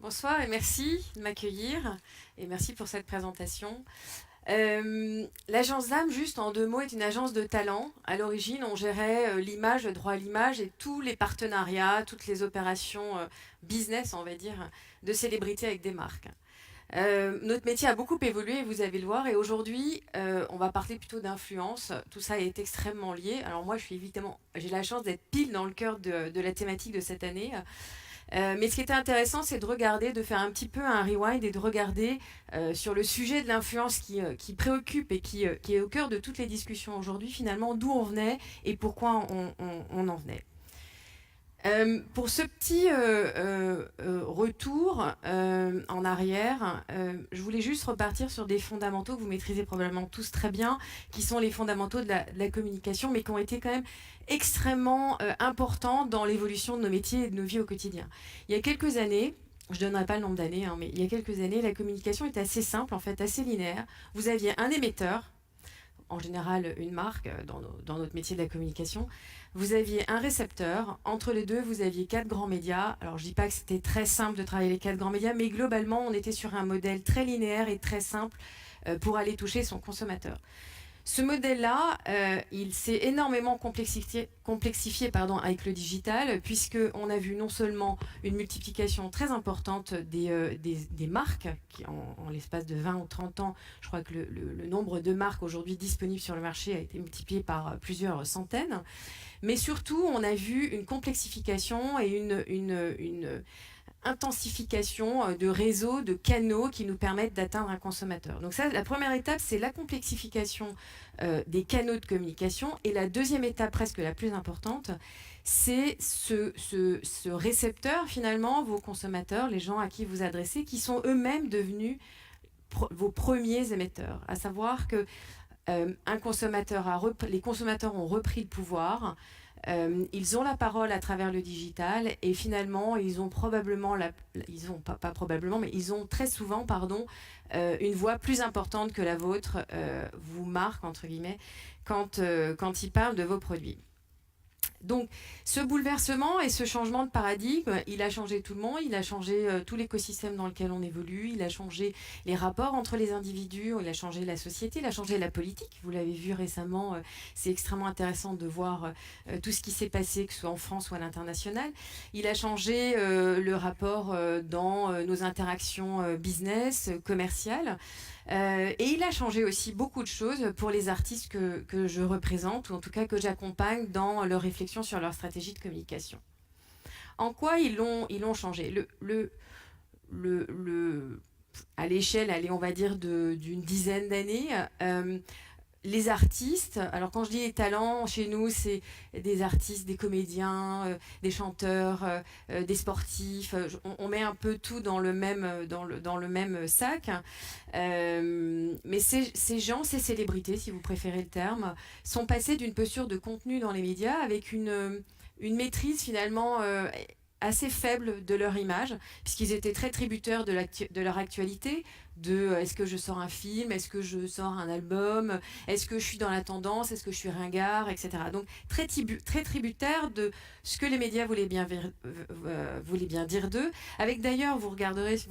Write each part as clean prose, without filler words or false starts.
Bonsoir et merci de m'accueillir et merci pour cette présentation. L'agence d'âme, juste en deux mots, est une agence de talent. À l'origine, on gérait l'image, le droit à l'image et tous les partenariats, toutes les opérations business, on va dire, de célébrités avec des marques. Notre métier a beaucoup évolué, vous allez le voir, et aujourd'hui, on va parler plutôt d'influence. Tout ça est extrêmement lié. Alors moi, je suis évidemment, j'ai la chance d'être pile dans le cœur de la thématique de cette année. Mais ce qui était intéressant, c'est de regarder, de faire un petit peu un rewind et de regarder sur le sujet de l'influence qui préoccupe et qui est au cœur de toutes les discussions aujourd'hui, finalement, d'où on venait et pourquoi on en venait. Pour ce petit retour en arrière, je voulais juste repartir sur des fondamentaux que vous maîtrisez probablement tous très bien, qui sont les fondamentaux de la communication, mais qui ont été quand même extrêmement importants dans l'évolution de nos métiers et de nos vies au quotidien. Il y a quelques années, je ne donnerai pas le nombre d'années, hein, mais il y a quelques années, la communication était assez simple, en fait, assez linéaire. Vous aviez un émetteur, en général une marque dans notre métier de la communication. Vous aviez un récepteur. Entre les deux, vous aviez quatre grands médias. Alors, je ne dis pas que c'était très simple de travailler les quatre grands médias, mais globalement, on était sur un modèle très linéaire et très simple pour aller toucher son consommateur. Ce modèle-là, il s'est énormément complexifié avec le digital, puisqu'on a vu non seulement une multiplication très importante des marques, qui en l'espace de 20 ou 30 ans, je crois que le nombre de marques aujourd'hui disponibles sur le marché a été multiplié par plusieurs centaines, mais surtout, on a vu une complexification et une intensification de réseaux, de canaux qui nous permettent d'atteindre un consommateur. Donc ça, la première étape, c'est la complexification des canaux de communication. Et la deuxième étape, presque la plus importante, c'est ce récepteur, finalement, vos consommateurs, les gens à qui vous adressez, qui sont eux-mêmes devenus vos premiers émetteurs. À savoir que les consommateurs ont repris le pouvoir. Ils ont la parole à travers le digital et finalement ils ont probablement ils ont pas probablement mais ils ont très souvent une voix plus importante que la vôtre, vous marque entre guillemets quand ils parlent de vos produits. Donc, ce bouleversement et ce changement de paradigme, il a changé tout le monde, il a changé tout l'écosystème dans lequel on évolue, il a changé les rapports entre les individus, il a changé la société, il a changé la politique. Vous l'avez vu récemment, c'est extrêmement intéressant de voir tout ce qui s'est passé, que ce soit en France ou à l'international. Il a changé le rapport dans nos interactions business, commerciales. Et il a changé aussi beaucoup de choses pour les artistes que je représente, ou en tout cas que j'accompagne dans leur réflexion sur leur stratégie de communication. En quoi ils l'ont changé à l'échelle, allez, on va dire, d'une dizaine d'années, les artistes, alors quand je dis les talents, chez nous, c'est des artistes, des comédiens, des chanteurs, des sportifs. On met un peu tout dans le même sac. Mais ces gens, ces célébrités, si vous préférez le terme, sont passés d'une posture de contenu dans les médias avec une maîtrise finalement assez faible de leur image, puisqu'ils étaient très tributaires de leur actualité, est-ce que je sors un film, est-ce que je sors un album, est-ce que je suis dans la tendance, est-ce que je suis ringard, etc. Donc très tributaire de ce que les médias voulaient bien dire d'eux, avec d'ailleurs, vous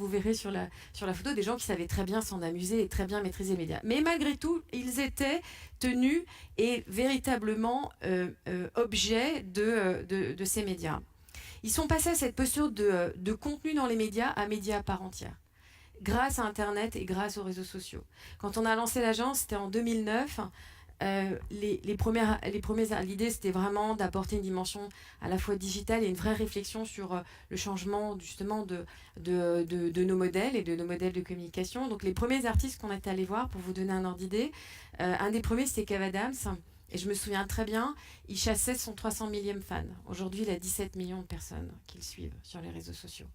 verrez sur la photo des gens qui savaient très bien s'en amuser et très bien maîtriser les médias. Mais malgré tout, ils étaient tenus et véritablement objets de ces médias. Ils sont passés à cette posture de contenu dans les médias à médias à part entière, grâce à Internet et grâce aux réseaux sociaux. Quand on a lancé l'agence, c'était en 2009. L'idée, c'était vraiment d'apporter une dimension à la fois digitale et une vraie réflexion sur le changement justement de nos modèles et de nos modèles de communication. Donc les premiers artistes qu'on est allés voir, pour vous donner un ordre d'idée, un des premiers, c'était Kev Adams. Et je me souviens très bien, il chassait son 300 millième fan. Aujourd'hui, il a 17 millions de personnes qui le suivent sur les réseaux sociaux.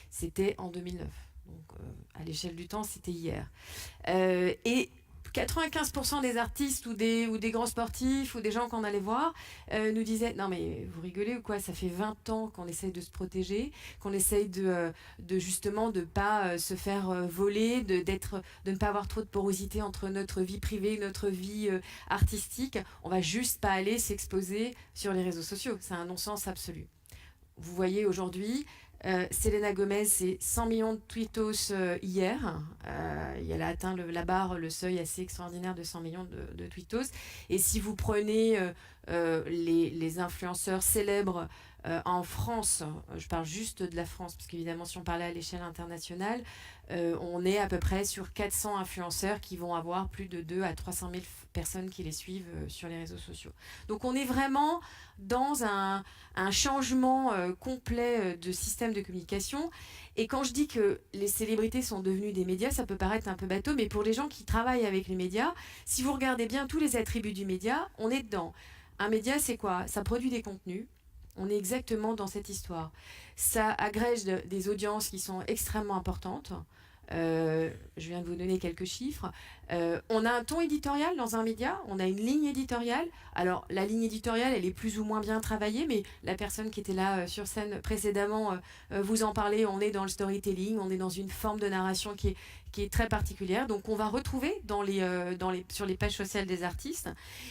C'était en 2009. Donc, à l'échelle du temps, c'était hier. Et 95% des artistes ou des grands sportifs ou des gens qu'on allait voir nous disaient non mais vous rigolez ou quoi, ça fait 20 ans qu'on essaye de se protéger, qu'on essaye justement de pas se faire voler, de ne pas avoir trop de porosité entre notre vie privée et notre vie artistique. On va juste pas aller s'exposer sur les réseaux sociaux, c'est un non-sens absolu. Vous voyez aujourd'hui Selena Gomez, c'est 100 millions de tweetos hier. Elle a atteint la barre, le seuil assez extraordinaire de 100 millions de tweetos. Et si vous prenez les influenceurs célèbres en France, je parle juste de la France, parce qu'évidemment, si on parlait à l'échelle internationale, on est à peu près sur 400 influenceurs qui vont avoir plus de 2 à 300 000 personnes qui les suivent sur les réseaux sociaux. Donc on est vraiment dans un changement complet de système de communication. Et quand je dis que les célébrités sont devenues des médias, ça peut paraître un peu bateau, mais pour les gens qui travaillent avec les médias, si vous regardez bien tous les attributs du média, on est dedans. Un média, c'est quoi? Ça produit des contenus. On est exactement dans cette histoire. Ça agrège des audiences qui sont extrêmement importantes. Je viens de vous donner quelques chiffres. On a un ton éditorial dans un média, on a une ligne éditoriale. Alors la ligne éditoriale, elle est plus ou moins bien travaillée, mais la personne qui était là sur scène précédemment vous en parlait, on est dans le storytelling, on est dans une forme de narration qui est très particulière. Donc on va retrouver sur les pages sociales des artistes.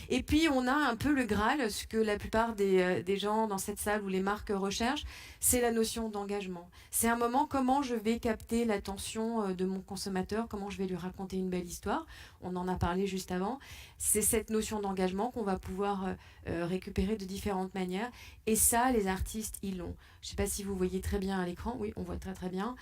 Et puis on a un peu le Graal, ce que la plupart des gens dans cette salle ou les marques recherchent, c'est la notion d'engagement. C'est un moment comment je vais capter l'attention de mon consommateur, comment je vais lui raconter une belle histoire. On en a parlé juste avant. C'est cette notion d'engagement qu'on va pouvoir récupérer de différentes manières. Et ça, les artistes, ils l'ont. Je ne sais pas si vous voyez très bien à l'écran. Oui, on voit très très bien.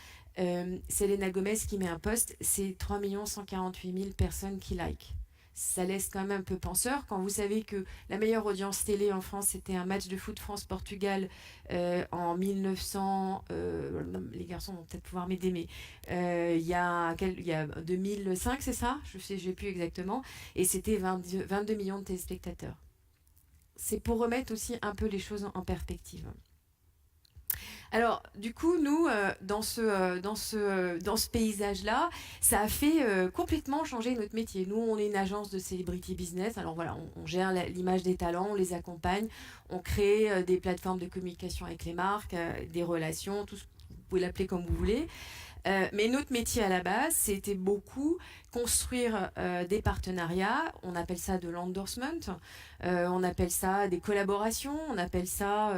Selena Gomez qui met un post, c'est 3 148 000 personnes qui like. Ça laisse quand même un peu penseur quand vous savez que la meilleure audience télé en France, c'était un match de foot France-Portugal en 1900. Les garçons vont peut-être pouvoir m'aider, mais il y a 2005, c'est ça? Je ne sais plus exactement. Et c'était 22 millions de téléspectateurs. C'est pour remettre aussi un peu les choses en perspective. Alors, du coup, nous, dans ce paysage-là, ça a fait complètement changer notre métier. Nous, on est une agence de celebrity business. Alors voilà, on gère l'image des talents, on les accompagne, on crée des plateformes de communication avec les marques, des relations, tout ce, vous pouvez l'appeler comme vous voulez. Mais notre métier à la base, c'était beaucoup construire des partenariats. On appelle ça de l'endorsement, on appelle ça des collaborations, on appelle ça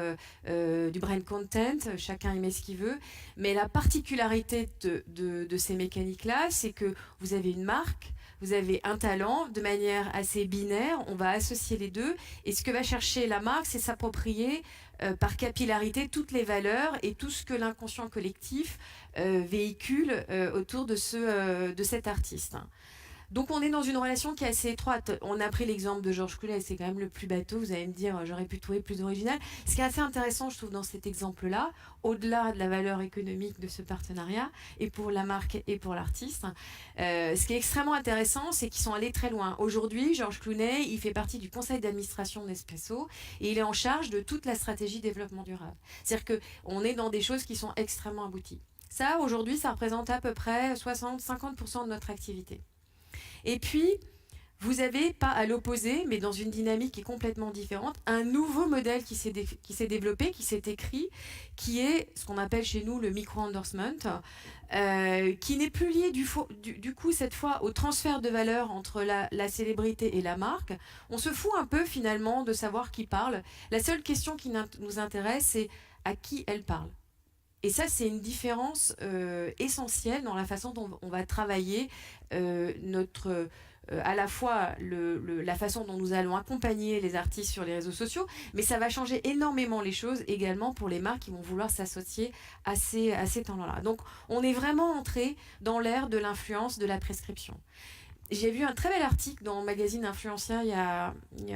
du brand content. Chacun y met ce qu'il veut. Mais la particularité de ces mécaniques-là, c'est que vous avez une marque, vous avez un talent, de manière assez binaire, on va associer les deux. Et ce que va chercher la marque, c'est s'approprier par capillarité toutes les valeurs et tout ce que l'inconscient collectif véhicule autour de cet artiste. Donc on est dans une relation qui est assez étroite. On a pris l'exemple de Georges Clooney, c'est quand même le plus bateau, vous allez me dire, j'aurais pu trouver plus original. Ce qui est assez intéressant, je trouve, dans cet exemple-là, au-delà de la valeur économique de ce partenariat, et pour la marque et pour l'artiste, ce qui est extrêmement intéressant, c'est qu'ils sont allés très loin. Aujourd'hui, Georges Clooney, il fait partie du conseil d'administration de Nespresso, et il est en charge de toute la stratégie développement durable. C'est-à-dire qu'on est dans des choses qui sont extrêmement abouties. Ça, aujourd'hui, ça représente à peu près 60-50% de notre activité. Et puis, vous avez, pas à l'opposé, mais dans une dynamique qui est complètement différente, un nouveau modèle qui s'est développé, qui s'est écrit, qui est ce qu'on appelle chez nous le micro-endorsement, qui n'est plus lié du coup cette fois au transfert de valeur entre la célébrité et la marque. On se fout un peu finalement de savoir qui parle. La seule question qui nous intéresse, c'est à qui elle parle. Et ça, c'est une différence essentielle dans la façon dont on va travailler à la fois la façon dont nous allons accompagner les artistes sur les réseaux sociaux, mais ça va changer énormément les choses également pour les marques qui vont vouloir s'associer à ces talents-là. Donc, on est vraiment entré dans l'ère de l'influence, de la prescription. J'ai vu un très bel article dans le magazine Influencia il y a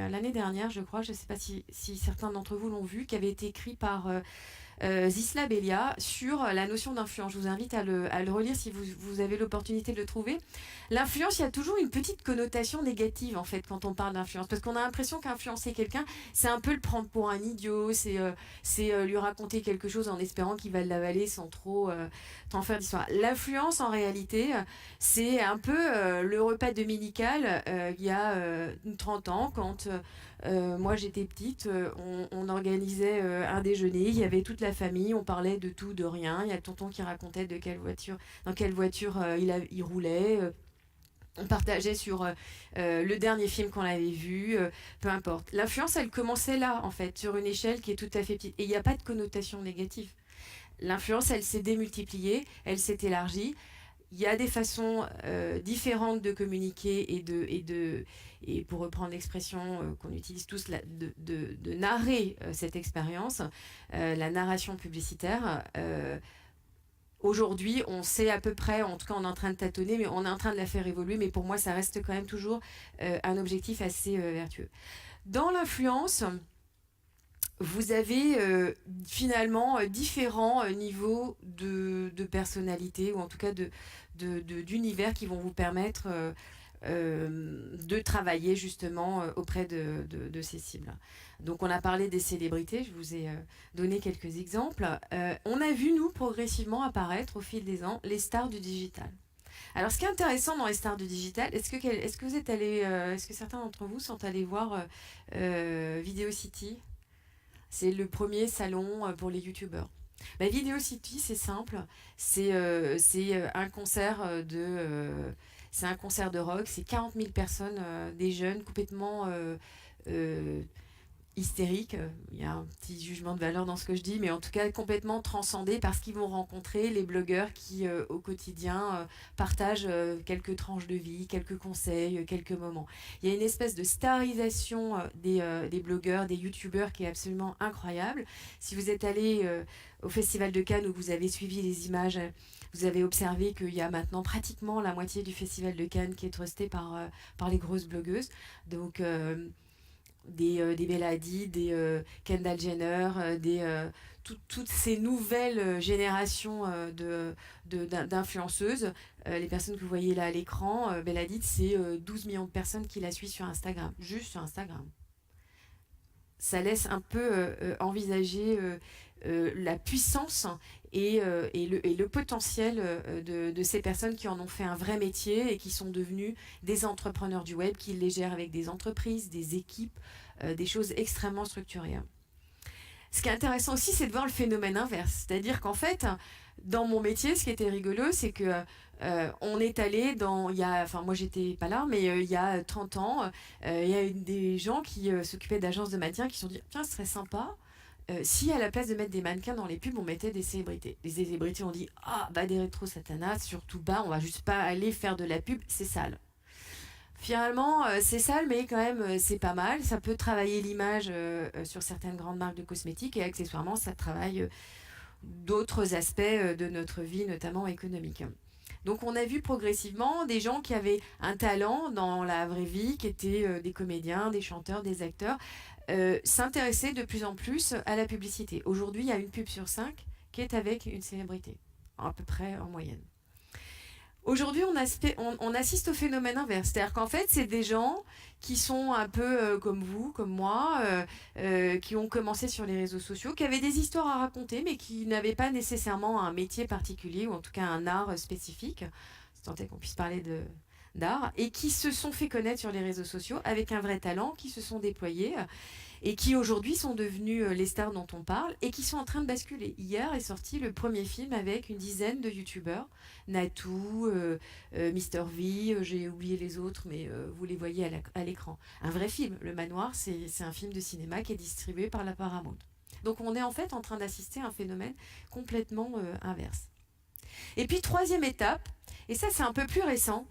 l'année dernière, je crois, je ne sais pas si certains d'entre vous l'ont vu, qui avait été écrit par Zisla Belia sur la notion d'influence. Je vous invite à le relire si vous avez l'opportunité de le trouver. L'influence, il y a toujours une petite connotation négative en fait quand on parle d'influence, parce qu'on a l'impression qu'influencer quelqu'un, c'est un peu le prendre pour un idiot, c'est lui raconter quelque chose en espérant qu'il va l'avaler sans trop en faire d'histoire. L'influence, en réalité, c'est un peu le repas dominical il y a 30 ans quand moi j'étais petite, on organisait un déjeuner, il y avait toute la famille, on parlait de tout, de rien. Il y a le tonton qui racontait dans quelle voiture il roulait. On partageait sur le dernier film qu'on avait vu, peu importe. L'influence, elle commençait là, en fait, sur une échelle qui est tout à fait petite. Et il n'y a pas de connotation négative. l'influence, elle s'est démultipliée, elle s'est élargie. Il y a des façons différentes de communiquer et pour reprendre l'expression qu'on utilise tous, de narrer cette expérience, la narration publicitaire. Aujourd'hui, on sait à peu près, en tout cas on est en train de tâtonner, mais on est en train de la faire évoluer, mais pour moi ça reste quand même toujours un objectif assez vertueux. Dans l'influence, vous avez finalement différents niveaux de personnalité, ou en tout cas d'univers qui vont vous permettre de travailler justement auprès de ces cibles. Donc on a parlé des célébrités, je vous ai donné quelques exemples. On a vu, nous, progressivement apparaître au fil des ans les stars du digital. Alors, ce qui est intéressant dans les stars du digital, est-ce que vous êtes allé, est-ce que certains d'entre vous sont allés voir Video City? C'est le premier salon pour les youtubeurs. Bah, Video City, c'est simple. C'est un concert c'est un concert de rock. C'est 40 000 personnes, des jeunes complètement hystériques. Il y a un petit jugement de valeur dans ce que je dis, mais en tout cas complètement transcendés parce qu'ils vont rencontrer les blogueurs qui, au quotidien, partagent quelques tranches de vie, quelques conseils, quelques moments. Il y a une espèce de starisation des blogueurs, des youtubeurs qui est absolument incroyable. Si vous êtes allé au Festival de Cannes où vous avez suivi les images, vous avez observé qu'il y a maintenant pratiquement la moitié du Festival de Cannes qui est trusté par les grosses blogueuses. Donc, des Bella Hadid, des Kendall Jenner, toutes ces nouvelles générations d'influenceuses. Les personnes que vous voyez là à l'écran, Bella Hadid, c'est 12 millions de personnes qui la suivent sur Instagram, juste sur Instagram. Ça laisse un peu envisager la puissance et le potentiel de ces personnes qui en ont fait un vrai métier et qui sont devenues des entrepreneurs du web, qui les gèrent avec des entreprises, des équipes, des choses extrêmement structurées. Ce qui est intéressant aussi, c'est de voir le phénomène inverse. C'est-à-dire qu'en fait, dans mon métier, ce qui était rigolo, c'est que on est allé moi j'étais pas là, mais il y a 30 ans, il y a des gens qui s'occupaient d'agences de maintien qui se sont dit, tiens, ce serait sympa si à la place de mettre des mannequins dans les pubs, on mettait des célébrités. Les célébrités ont dit, ah, bah des rétro satanas, surtout on va juste pas aller faire de la pub, c'est sale. Finalement, c'est sale, mais quand même, c'est pas mal. Ça peut travailler l'image sur certaines grandes marques de cosmétiques et accessoirement, ça travaille d'autres aspects de notre vie, notamment économique. Donc on a vu progressivement des gens qui avaient un talent dans la vraie vie, qui étaient des comédiens, des chanteurs, des acteurs, s'intéresser de plus en plus à la publicité. Aujourd'hui, il y a une pub sur 5 qui est avec une célébrité, à peu près en moyenne. Aujourd'hui, on assiste au phénomène inverse. C'est-à-dire qu'en fait, c'est des gens qui sont un peu comme vous, comme moi, qui ont commencé sur les réseaux sociaux, qui avaient des histoires à raconter, mais qui n'avaient pas nécessairement un métier particulier, ou en tout cas un art spécifique, si tant est qu'on puisse parler d'art, et qui se sont fait connaître sur les réseaux sociaux avec un vrai talent, qui se sont déployés et qui aujourd'hui sont devenus les stars dont on parle et qui sont en train de basculer. Hier est sorti le premier film avec une dizaine de youtubeurs, Natou, Mister V, j'ai oublié les autres, mais vous les voyez à l'écran. Un vrai film. Le Manoir, c'est un film de cinéma qui est distribué par la Paramount. Donc on est en fait en train d'assister à un phénomène complètement inverse. Et puis troisième étape, et ça c'est un peu plus récent,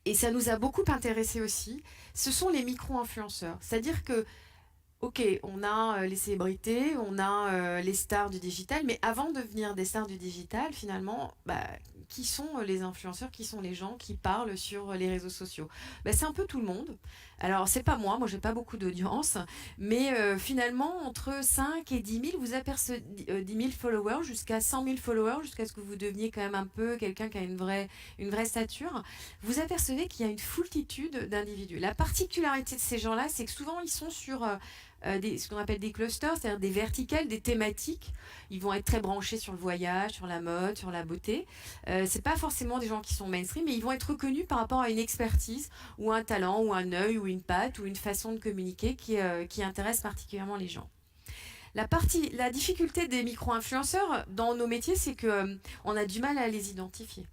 et ça nous a beaucoup intéressé aussi, ce sont les micro-influenceurs. C'est-à-dire que, ok, on a les célébrités, on a les stars du digital, mais avant de devenir des stars du digital, finalement, qui sont les influenceurs, qui sont les gens qui parlent sur les réseaux sociaux? C'est un peu tout le monde. Alors, c'est pas moi j'ai pas beaucoup d'audience, mais finalement, entre 5 et 10 000, vous apercevez 10 000 followers jusqu'à 100 000 followers, jusqu'à ce que vous deveniez quand même un peu quelqu'un qui a une vraie stature. Vous apercevez qu'il y a une foultitude d'individus. La particularité de ces gens-là, c'est que souvent, ils sont sur ce qu'on appelle des clusters, c'est-à-dire des verticales, des thématiques. Ils vont être très branchés sur le voyage, sur la mode, sur la beauté. C'est pas forcément des gens qui sont mainstream, mais ils vont être reconnus par rapport à une expertise ou un talent ou un œil ou une patte ou une façon de communiquer qui intéresse particulièrement les gens. La difficulté des micro-influenceurs dans nos métiers, c'est que on a du mal à les identifier.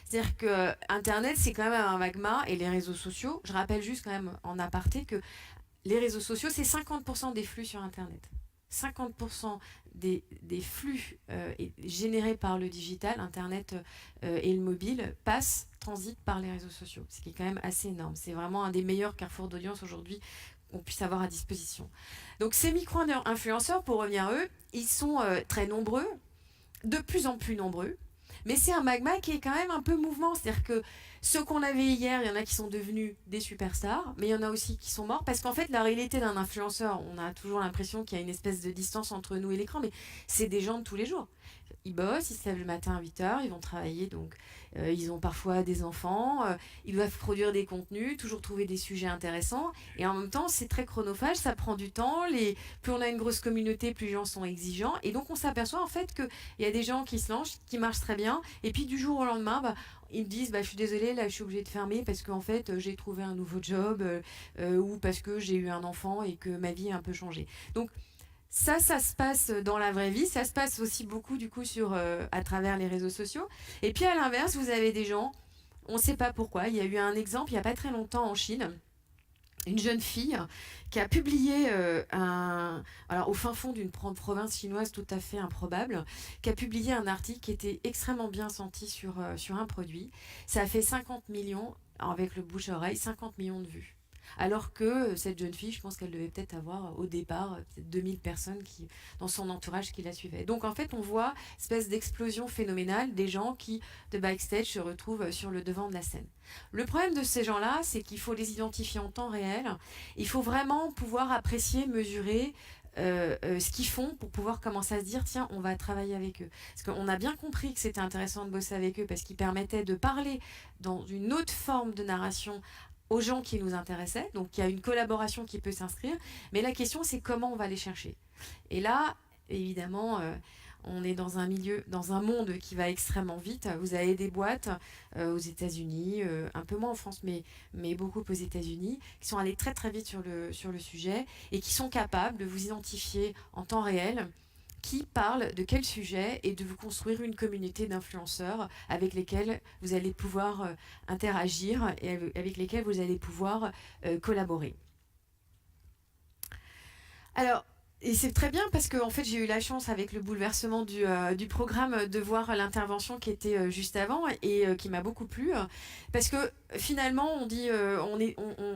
C'est-à-dire que Internet, c'est quand même un magma, et les réseaux sociaux, je rappelle juste quand même en aparté que les réseaux sociaux, c'est 50% des flux sur Internet. 50% des flux générés par le digital, Internet et le mobile transitent par les réseaux sociaux, ce qui est quand même assez énorme. C'est vraiment un des meilleurs carrefours d'audience aujourd'hui qu'on puisse avoir à disposition. Donc ces micro-influenceurs, pour revenir à eux, ils sont très nombreux, de plus en plus nombreux, mais c'est un magma qui est quand même un peu mouvement. C'est-à-dire que ceux qu'on avait hier, il y en a qui sont devenus des superstars, mais il y en a aussi qui sont morts, parce qu'en fait, la réalité d'un influenceur, on a toujours l'impression qu'il y a une espèce de distance entre nous et l'écran, mais c'est des gens de tous les jours. Ils bossent, ils se lèvent le matin à 8h, ils vont travailler, donc ils ont parfois des enfants, ils doivent produire des contenus, toujours trouver des sujets intéressants, et en même temps, c'est très chronophage, ça prend du temps, plus on a une grosse communauté, plus les gens sont exigeants, et donc on s'aperçoit en fait qu'il y a des gens qui se lancent, qui marchent très bien, et puis du jour au lendemain, ils me disent je suis désolée, là je suis obligée de fermer parce qu'en fait j'ai trouvé un nouveau job ou parce que j'ai eu un enfant et que ma vie a un peu changé. Donc ça se passe dans la vraie vie, ça se passe aussi beaucoup du coup à travers les réseaux sociaux. Et puis à l'inverse, vous avez des gens, on ne sait pas pourquoi, il y a eu un exemple il n'y a pas très longtemps en Chine, une jeune fille qui a publié alors au fin fond d'une province chinoise tout à fait improbable, qui a publié un article qui était extrêmement bien senti sur un produit. Ça a fait 50 millions, avec le bouche-oreille, 50 millions de vues. Alors que cette jeune fille, je pense qu'elle devait peut-être avoir au départ peut-être 2000 personnes dans son entourage qui la suivaient. Donc en fait, on voit une espèce d'explosion phénoménale des gens qui, de backstage, se retrouvent sur le devant de la scène. Le problème de ces gens-là, c'est qu'il faut les identifier en temps réel. Il faut vraiment pouvoir apprécier, mesurer ce qu'ils font pour pouvoir commencer à se dire tiens, on va travailler avec eux. Parce qu'on a bien compris que c'était intéressant de bosser avec eux parce qu'ils permettaient de parler dans une autre forme de narration aux gens qui nous intéressaient. Donc il y a une collaboration qui peut s'inscrire. Mais la question, c'est comment on va les chercher. Et là, évidemment, on est dans un monde qui va extrêmement vite. Vous avez des boîtes aux États-Unis, un peu moins en France, mais beaucoup aux États-Unis, qui sont allées très très vite sur le sujet et qui sont capables de vous identifier en temps réel qui parle de quel sujet et de vous construire une communauté d'influenceurs avec lesquels vous allez pouvoir interagir et avec lesquels vous allez pouvoir collaborer. Alors, et c'est très bien parce que en fait, j'ai eu la chance avec le bouleversement du programme de voir l'intervention qui était juste avant et qui m'a beaucoup plu. Parce que finalement, on dit,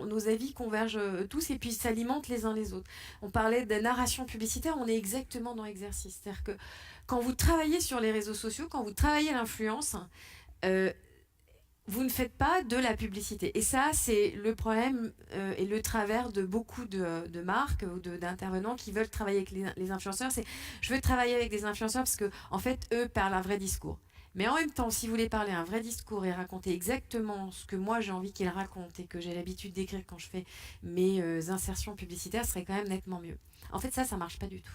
nos avis convergent tous et puis s'alimentent les uns les autres. On parlait de narration publicitaire, on est exactement dans l'exercice. C'est-à-dire que quand vous travaillez sur les réseaux sociaux, quand vous travaillez l'influence, vous ne faites pas de la publicité. Et ça, c'est le problème et le travers de beaucoup de marques ou d'intervenants qui veulent travailler avec les influenceurs. C'est je veux travailler avec des influenceurs parce que, en fait, eux parlent un vrai discours. Mais en même temps, si vous voulez parler un vrai discours et raconter exactement ce que moi j'ai envie qu'ils racontent et que j'ai l'habitude d'écrire quand je fais mes insertions publicitaires, ce serait quand même nettement mieux. En fait, ça marche pas du tout.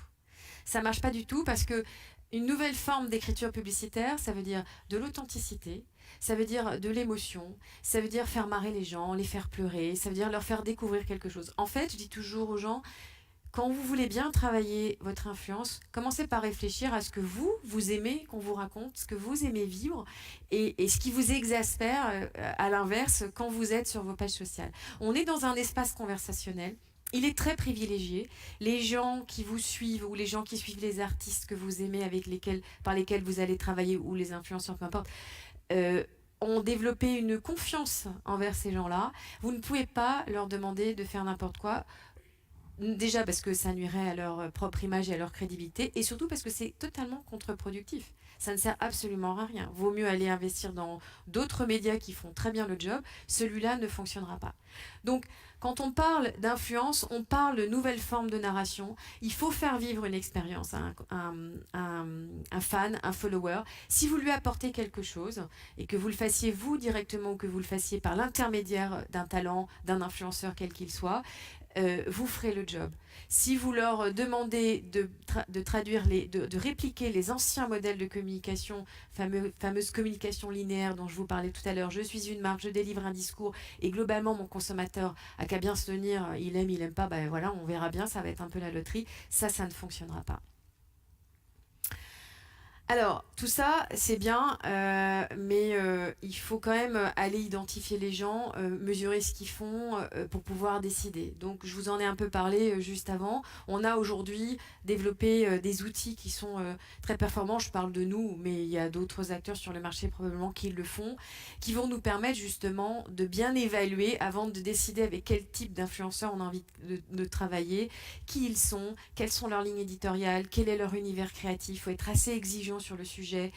Ça marche pas du tout parce que une nouvelle forme d'écriture publicitaire, ça veut dire de l'authenticité, ça veut dire de l'émotion, ça veut dire faire marrer les gens, les faire pleurer, ça veut dire leur faire découvrir quelque chose. En fait, je dis toujours aux gens, quand vous voulez bien travailler votre influence, commencez par réfléchir à ce que vous aimez qu'on vous raconte, ce que vous aimez vivre et ce qui vous exaspère à l'inverse quand vous êtes sur vos pages sociales. On est dans un espace conversationnel. Il est très privilégié. Les gens qui vous suivent ou les gens qui suivent les artistes que vous aimez, par lesquels vous allez travailler ou les influenceurs, peu importe, ont développé une confiance envers ces gens-là. Vous ne pouvez pas leur demander de faire n'importe quoi. Déjà parce que ça nuirait à leur propre image et à leur crédibilité, et surtout parce que c'est totalement contre-productif. Ça ne sert absolument à rien. Vaut mieux aller investir dans d'autres médias qui font très bien le job. Celui-là ne fonctionnera pas. Donc, quand on parle d'influence, on parle de nouvelles formes de narration. Il faut faire vivre une expérience à un fan, un follower. Si vous lui apportez quelque chose, et que vous le fassiez vous directement, ou que vous le fassiez par l'intermédiaire d'un talent, d'un influenceur quel qu'il soit, vous ferez le job. Si vous leur demandez de traduire, de répliquer les anciens modèles de communication, fameuse communication linéaire dont je vous parlais tout à l'heure, je suis une marque, je délivre un discours, et globalement mon consommateur a qu'à bien se tenir, il aime pas, ben voilà, on verra bien, ça va être un peu la loterie. Ça ne fonctionnera pas. Alors, tout ça, c'est bien, mais il faut quand même aller identifier les gens, mesurer ce qu'ils font pour pouvoir décider. Donc, je vous en ai un peu parlé juste avant. On a aujourd'hui développé des outils qui sont très performants. Je parle de nous, mais il y a d'autres acteurs sur le marché probablement qui le font, qui vont nous permettre justement de bien évaluer avant de décider avec quel type d'influenceurs on a envie de travailler, qui ils sont, quelles sont leurs lignes éditoriales, quel est leur univers créatif. Il faut être assez exigeant sur le sujet.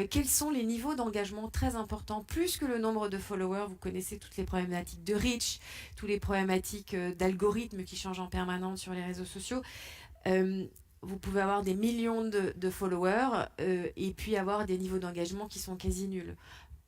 Quels sont les niveaux d'engagement très importants, plus que le nombre de followers. Vous connaissez toutes les problématiques de reach, toutes les problématiques d'algorithmes qui changent en permanence sur les réseaux sociaux. Vous pouvez avoir des millions de followers et puis avoir des niveaux d'engagement qui sont quasi nuls.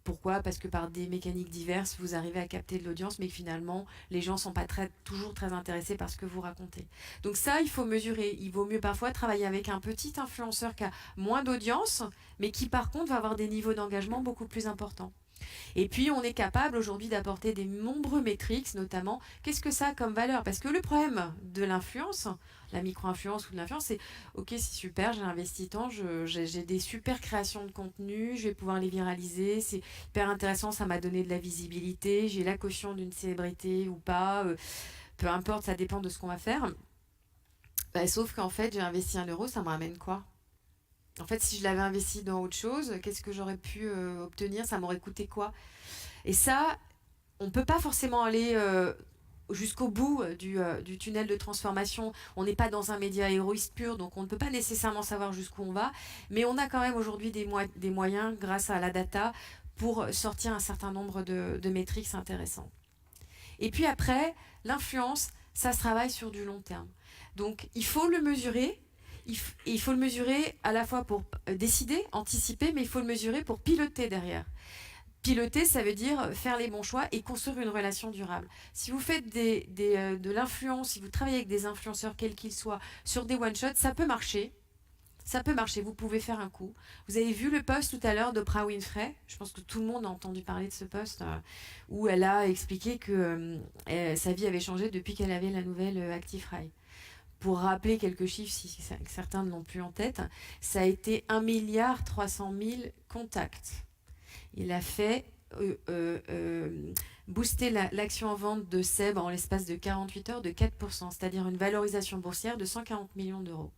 Pourquoi? Parce que par des mécaniques diverses, vous arrivez à capter de l'audience, mais que finalement, les gens ne sont pas toujours très intéressés par ce que vous racontez. Donc ça, il faut mesurer. Il vaut mieux parfois travailler avec un petit influenceur qui a moins d'audience, mais qui par contre va avoir des niveaux d'engagement beaucoup plus importants. Et puis, on est capable aujourd'hui d'apporter des nombreux métriques, notamment, qu'est-ce que ça a comme valeur? Parce que le problème de l'influence, la micro-influence ou de l'influence, c'est, ok, c'est super, j'ai investi tant, j'ai des super créations de contenu, je vais pouvoir les viraliser, c'est hyper intéressant, ça m'a donné de la visibilité, j'ai la caution d'une célébrité ou pas, peu importe, ça dépend de ce qu'on va faire. Bah, sauf qu'en fait, j'ai investi 1 euro, ça me ramène quoi? En fait, si je l'avais investi dans autre chose, qu'est-ce que j'aurais pu obtenir? Ça m'aurait coûté quoi? Et ça, on ne peut pas forcément aller jusqu'au bout du tunnel de transformation. On n'est pas dans un média héroïste pur, donc on ne peut pas nécessairement savoir jusqu'où on va. Mais on a quand même aujourd'hui des moyens, grâce à la data, pour sortir un certain nombre de métriques intéressants. Et puis après, l'influence, ça se travaille sur du long terme. Donc il faut le mesurer. Il faut le mesurer à la fois pour décider, anticiper, mais il faut le mesurer pour piloter derrière. Piloter, ça veut dire faire les bons choix et construire une relation durable. Si vous faites de l'influence, si vous travaillez avec des influenceurs, quels qu'ils soient, sur des one-shots, ça peut marcher. Ça peut marcher, vous pouvez faire un coup. Vous avez vu le post tout à l'heure d'Oprah Winfrey. Je pense que tout le monde a entendu parler de ce post où elle a expliqué que sa vie avait changé depuis qu'elle avait la nouvelle Actifry. Pour rappeler quelques chiffres, si certains ne l'ont plus en tête, ça a été 1,3 milliard contacts. Il a fait booster l'action en vente de Seb en l'espace de 48 heures de 4%, c'est-à-dire une valorisation boursière de 140 millions d'euros.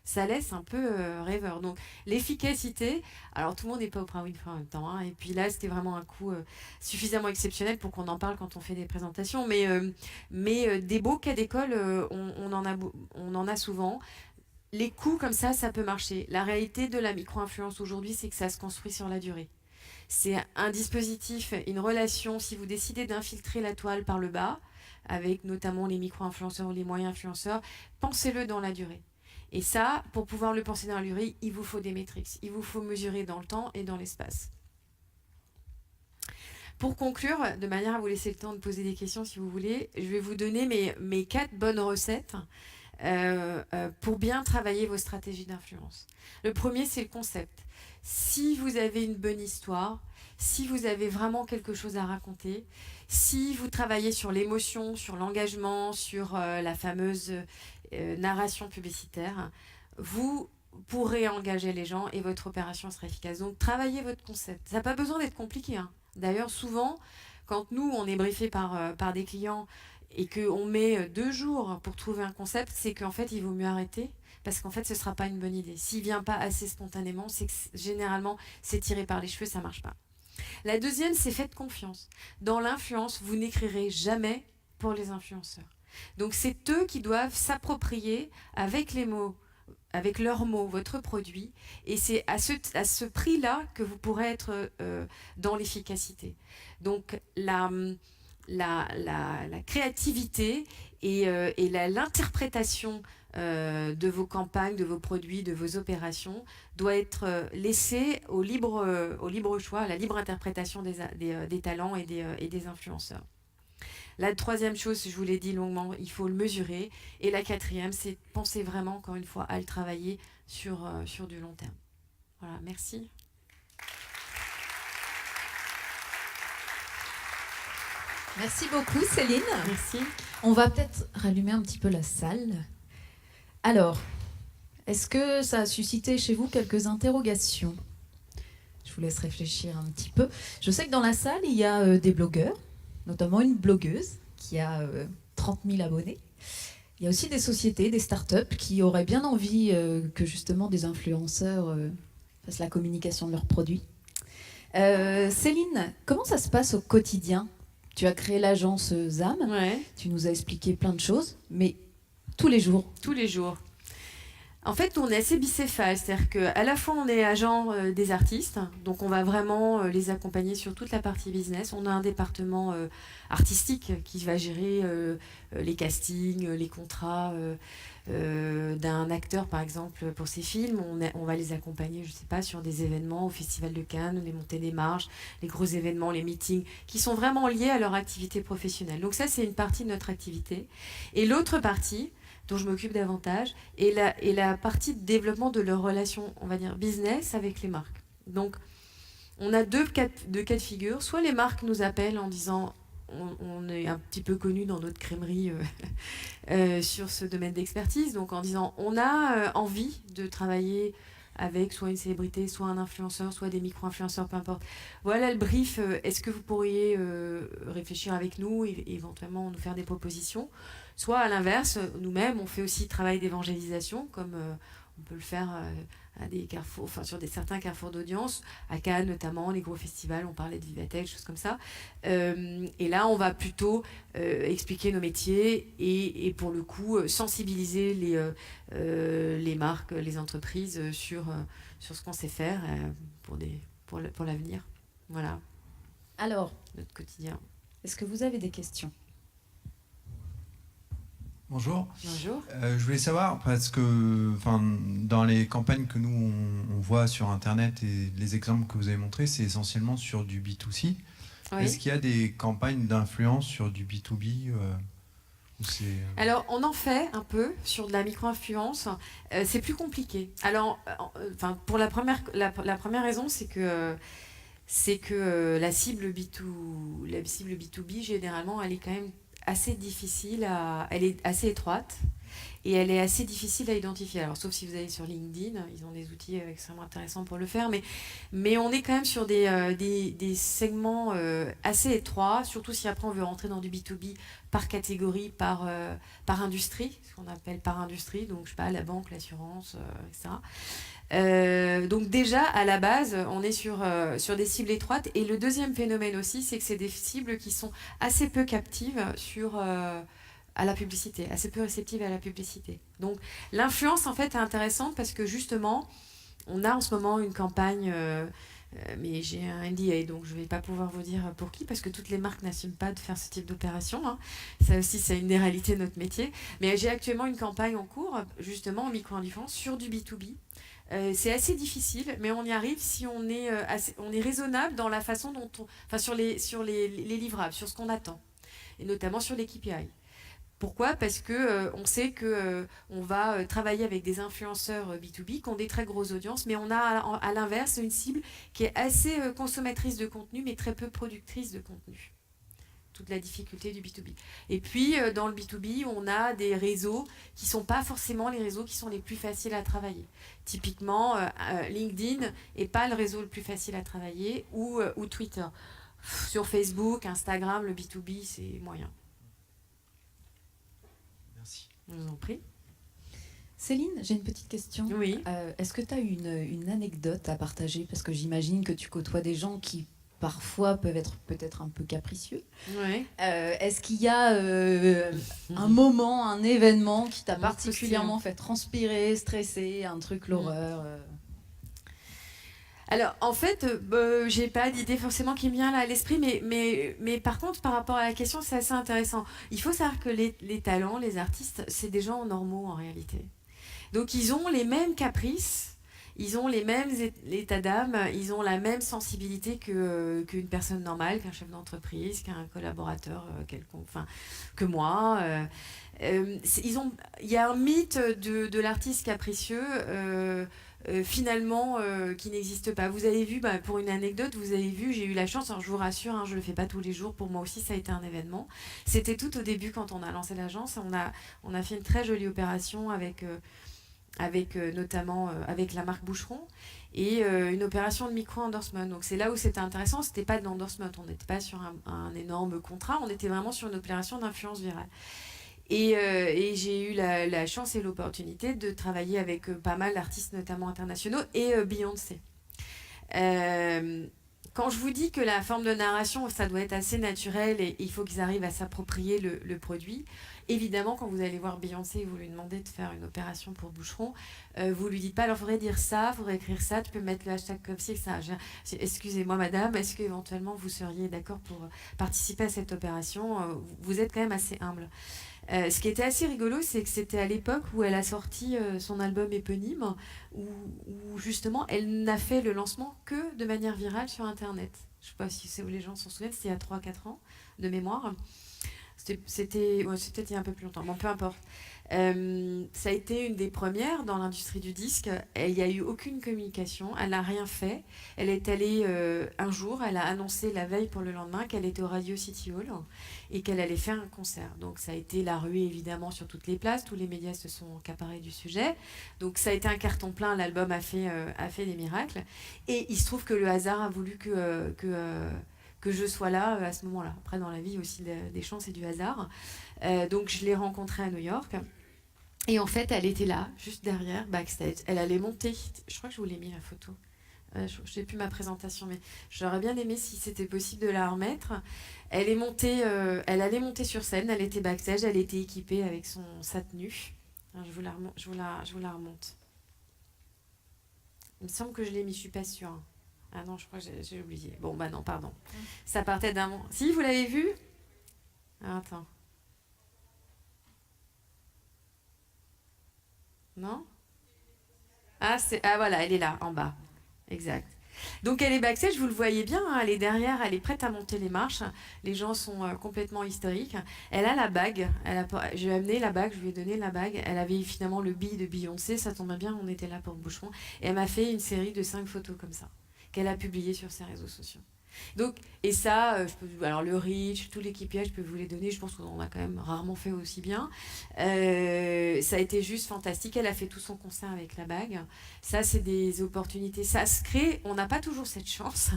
Ça laisse un peu rêveur. Donc l'efficacité, alors tout le monde n'est pas Oprah Winfrey en même temps, hein, et puis là c'était vraiment un coup suffisamment exceptionnel pour qu'on en parle quand on fait des présentations, mais des beaux cas d'école, on en a souvent. Les coups comme ça peut marcher. La réalité de la micro-influence aujourd'hui, c'est que ça se construit sur la durée. C'est un dispositif, une relation, si vous décidez d'infiltrer la toile par le bas, avec notamment les micro-influenceurs ou les moyens influenceurs, pensez-le dans la durée. Et ça, pour pouvoir le penser dans la durée, il vous faut des métriques. Il vous faut mesurer dans le temps et dans l'espace. Pour conclure, de manière à vous laisser le temps de poser des questions si vous voulez, je vais vous donner mes 4 bonnes recettes pour bien travailler vos stratégies d'influence. Le premier, c'est le concept. Si vous avez une bonne histoire, si vous avez vraiment quelque chose à raconter, si vous travaillez sur l'émotion, sur l'engagement, sur la fameuse narration publicitaire, vous pourrez engager les gens et votre opération sera efficace. Donc, travaillez votre concept. Ça n'a pas besoin d'être compliqué, hein. D'ailleurs, souvent, quand nous, on est briefé par des clients et qu'on met 2 jours pour trouver un concept, c'est qu'en fait, il vaut mieux arrêter parce qu'en fait, ce ne sera pas une bonne idée. S'il ne vient pas assez spontanément, c'est que généralement, c'est tiré par les cheveux, ça ne marche pas. La deuxième, c'est faites confiance. Dans l'influence, vous n'écrirez jamais pour les influenceurs. Donc, c'est eux qui doivent s'approprier avec les mots, avec leurs mots, votre produit. Et c'est à ce prix-là que vous pourrez être dans l'efficacité. Donc, la créativité et l'interprétation de vos campagnes, de vos produits, de vos opérations doit être laissée au libre choix, à la libre interprétation des talents et des influenceurs. La troisième chose, je vous l'ai dit longuement, il faut le mesurer. Et la quatrième, c'est penser vraiment, encore une fois, à le travailler sur du long terme. Voilà, merci. Merci beaucoup, Céline. Merci. On va peut-être rallumer un petit peu la salle. Alors, Est-ce que ça a suscité chez vous quelques interrogations? Je vous laisse réfléchir un petit peu. Je sais que dans la salle, il y a des blogueurs, notamment une blogueuse qui a 30 000 abonnés. Il y a aussi des sociétés, des startups qui auraient bien envie que justement des influenceurs fassent la communication de leurs produits. Céline, comment ça se passe au quotidien? Tu as créé l'agence ZAM, Ouais. tu nous as expliqué plein de choses, mais tous les jours. Tous les jours. En fait, on est assez bicéphale, c'est-à-dire qu'à la fois on est agent des artistes, donc on va vraiment les accompagner sur toute la partie business. On a un département artistique qui va gérer les castings, les contrats d'un acteur par exemple pour ses films. On va les accompagner, je ne sais pas, sur des événements au Festival de Cannes, les montées des marches, les gros événements, les meetings, qui sont vraiment liés à leur activité professionnelle. Donc ça, c'est une partie de notre activité. Et l'autre partie, dont je m'occupe davantage, et la partie de développement de leur relation, on va dire, business avec les marques. Donc, on a deux cas de figure. Soit les marques nous appellent en disant on est un petit peu connu dans notre crèmerie sur ce domaine d'expertise, donc en disant on a envie de travailler avec soit une célébrité, soit un influenceur, soit des micro-influenceurs, peu importe. Voilà le brief. Est-ce que vous pourriez réfléchir avec nous et éventuellement nous faire des propositions? Soit à l'inverse, nous-mêmes, on fait aussi travail d'évangélisation, comme on peut le faire à des carrefours, enfin sur certains carrefours d'audience, à Cannes notamment, les gros festivals, on parlait de Vivatech, choses comme ça. Et là, on va plutôt expliquer nos métiers et pour le coup sensibiliser les marques, les entreprises sur ce qu'on sait faire pour l'avenir. Voilà. Alors, notre quotidien. Est-ce que vous avez des questions? Bonjour. Bonjour. Je voulais savoir, parce que dans les campagnes que nous, on voit sur Internet et les exemples que vous avez montrés, c'est essentiellement sur du B2C. Oui. Est-ce qu'il y a des campagnes d'influence sur du B2B Alors, on en fait un peu sur de la micro-influence. C'est plus compliqué. Alors, pour la première raison, c'est que la cible B2B, généralement, elle est quand même assez difficile elle est assez étroite et elle est assez difficile à identifier. Alors, sauf si vous allez sur LinkedIn, ils ont des outils extrêmement intéressants pour le faire, mais on est quand même sur des segments assez étroits, surtout si après on veut rentrer dans du B2B par catégorie, par industrie, ce qu'on appelle par industrie, donc je sais pas, la banque, l'assurance, etc. Donc déjà, à la base, on est sur des cibles étroites. Et le deuxième phénomène aussi, c'est que c'est des cibles qui sont assez peu captives à la publicité, assez peu réceptives à la publicité. Donc l'influence, en fait, est intéressante parce que justement, on a en ce moment une campagne... mais j'ai un NDA, donc je ne vais pas pouvoir vous dire pour qui, parce que toutes les marques n'assument pas de faire ce type d'opération. Hein. Ça aussi, c'est une des réalités de notre métier. Mais j'ai actuellement une campagne en cours, justement, en micro-influence, sur du B2B. C'est assez difficile, mais on y arrive si on est raisonnable dans la façon dont sur les livrables, sur ce qu'on attend, et notamment sur les KPI. Pourquoi? Parce que on sait que on va travailler avec des influenceurs B2B qui ont des très grosses audiences, mais on a à l'inverse une cible qui est assez consommatrice de contenu, mais très peu productrice de contenu. Toute la difficulté du B2B. Et puis, dans le B2B, on a des réseaux qui ne sont pas forcément les réseaux qui sont les plus faciles à travailler. Typiquement, LinkedIn n'est pas le réseau le plus facile à travailler, ou Twitter. Sur Facebook, Instagram, le B2B, c'est moyen. Merci. Je vous en prie. Céline, j'ai une petite question. Oui. Est-ce que tu as une anecdote à partager? Parce que j'imagine que tu côtoies des gens qui parfois peuvent être peut-être un peu capricieux. Ouais. Est-ce qu'il y a un moment, un événement qui t'a particulièrement fait transpirer, stresser, un truc, l'horreur Alors, en fait, j'ai pas d'idée forcément qui me vient là à l'esprit, mais par contre, par rapport à la question, c'est assez intéressant. Il faut savoir que les talents, les artistes, c'est des gens normaux en réalité. Donc, ils ont les mêmes caprices. Ils ont les mêmes états d'âme, ils ont la même sensibilité qu'une personne normale, qu'un chef d'entreprise, qu'un collaborateur quelconque, que moi. Il y a un mythe de l'artiste capricieux finalement qui n'existe pas. Vous avez vu, pour une anecdote, j'ai eu la chance, alors je vous rassure, je ne le fais pas tous les jours, pour moi aussi ça a été un événement. C'était tout au début quand on a lancé l'agence, on a fait une très jolie opération avec avec notamment avec la marque Boucheron, et une opération de micro-endorsement. Donc c'est là où c'était intéressant, c'était pas de l'endorsement, on n'était pas sur un énorme contrat, on était vraiment sur une opération d'influence virale. Et j'ai eu la chance et l'opportunité de travailler avec pas mal d'artistes, notamment internationaux, et Beyoncé. Quand je vous dis que la forme de narration, ça doit être assez naturel et il faut qu'ils arrivent à s'approprier le produit, évidemment, quand vous allez voir Beyoncé et vous lui demandez de faire une opération pour Boucheron, vous lui dites pas, alors il faudrait dire ça, il faudrait écrire ça, tu peux mettre le hashtag comme ci, ça. Excusez-moi madame, est-ce qu'éventuellement vous seriez d'accord pour participer à cette opération? Vous êtes quand même assez humble. Ce qui était assez rigolo, c'est que c'était à l'époque où elle a sorti son album éponyme, où justement elle n'a fait le lancement que de manière virale sur Internet. Je ne sais pas si les gens s'en souviennent, c'était il y a 3-4 ans de mémoire. C'était il y a un peu plus longtemps, bon, peu importe. Ça a été une des premières dans l'industrie du disque. Il n'y a eu aucune communication, elle n'a rien fait. Elle est allée un jour, elle a annoncé la veille pour le lendemain qu'elle était au Radio City Hall et qu'elle allait faire un concert. Donc ça a été la ruée évidemment sur toutes les places, tous les médias se sont accaparés du sujet. Donc ça a été un carton plein, l'album a fait des miracles. Et il se trouve que le hasard a voulu que je sois là à ce moment-là. Après, dans la vie, aussi des chances et du hasard. Donc, je l'ai rencontrée à New York. Et en fait, elle était là, juste derrière, backstage. Elle allait monter. Je crois que je vous l'ai mis, la photo. Je n'ai plus ma présentation, mais j'aurais bien aimé si c'était possible de la remettre. Elle allait monter sur scène. Elle était backstage. Elle était équipée avec sa tenue. Alors, je vous la remonte. Il me semble que je l'ai mis, je ne suis pas sûre. Ah non, je crois que j'ai oublié. Bon, bah non, pardon. Ça partait d'un... Si, vous l'avez vu? Ah, attends. Non? Ah, voilà, elle est là, en bas. Exact. Donc elle est backstage, vous le voyez bien, hein, elle est derrière, elle est prête à monter les marches. Les gens sont complètement historiques. Elle a la bague. Je lui ai amené la bague, je lui ai donné la bague. Elle avait finalement le billet de Beyoncé, ça tombait bien, on était là pour Boucheron. Et elle m'a fait une série de 5 photos comme ça, qu'elle a publié sur ses réseaux sociaux. Donc, et ça, alors le reach, tout l'équipage, je peux vous les donner, je pense qu'on a quand même rarement fait aussi bien. Ça a été juste fantastique, elle a fait tout son concert avec la bague. Ça, c'est des opportunités, ça se crée, on n'a pas toujours cette chance.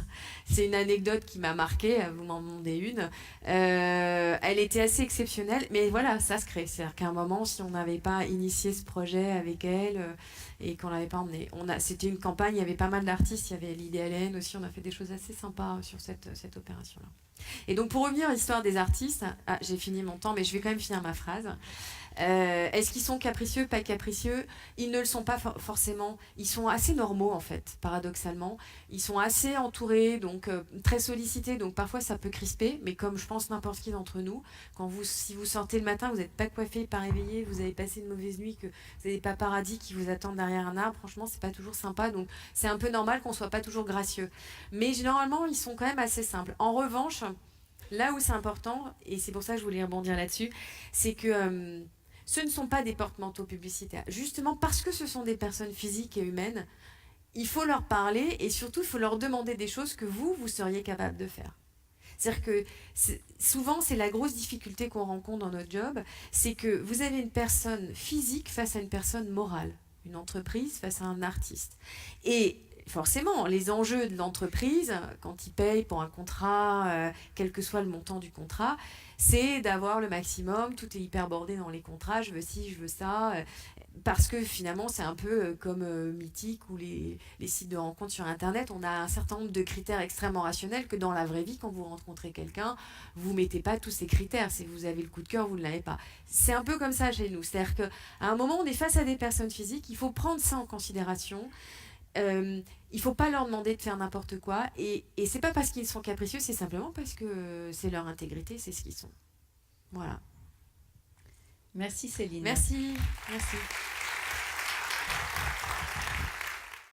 C'est une anecdote qui m'a marquée, vous m'en demandez une. Elle était assez exceptionnelle, mais voilà, ça se crée. C'est-à-dire qu'à un moment, si on n'avait pas initié ce projet avec elle... et qu'on l'avait pas emmené. C'était une campagne, il y avait pas mal d'artistes, il y avait Lydie Allen aussi, on a fait des choses assez sympas sur cette opération-là. Et donc pour revenir à l'histoire des artistes, j'ai fini mon temps, mais je vais quand même finir ma phrase. Est-ce qu'ils sont capricieux, pas capricieux? Ils ne le sont pas forcément. Ils sont assez normaux en fait, paradoxalement. Ils sont assez entourés, donc très sollicités, donc parfois ça peut crisper, mais comme je pense n'importe qui d'entre nous, si vous sortez le matin, vous n'êtes pas coiffé, pas réveillé, vous avez passé une mauvaise nuit, que vous avez des paparazzis qui vous attendent derrière un arbre, franchement c'est pas toujours sympa, donc c'est un peu normal qu'on soit pas toujours gracieux. Mais généralement ils sont quand même assez simples. En revanche, là où c'est important, et c'est pour ça que je voulais rebondir là-dessus, c'est que ce ne sont pas des porte-manteaux publicitaires. Justement parce que ce sont des personnes physiques et humaines, il faut leur parler et surtout il faut leur demander des choses que vous seriez capable de faire. C'est-à-dire que souvent c'est la grosse difficulté qu'on rencontre dans notre job, c'est que vous avez une personne physique face à une personne morale, une entreprise face à un artiste. Et forcément, les enjeux de l'entreprise, quand ils payent pour un contrat, quel que soit le montant du contrat, c'est d'avoir le maximum, tout est hyper bordé dans les contrats, je veux ci, je veux ça, parce que finalement c'est un peu comme Mythique ou les sites de rencontres sur Internet, on a un certain nombre de critères extrêmement rationnels que dans la vraie vie, quand vous rencontrez quelqu'un, vous ne mettez pas tous ces critères, si vous avez le coup de cœur, vous ne l'avez pas. C'est un peu comme ça chez nous, c'est-à-dire qu'à un moment on est face à des personnes physiques, il faut prendre ça en considération. Il ne faut pas leur demander de faire n'importe quoi et c'est pas parce qu'ils sont capricieux, c'est simplement parce que c'est leur intégrité, c'est ce qu'ils sont. Voilà. Merci Céline. Merci.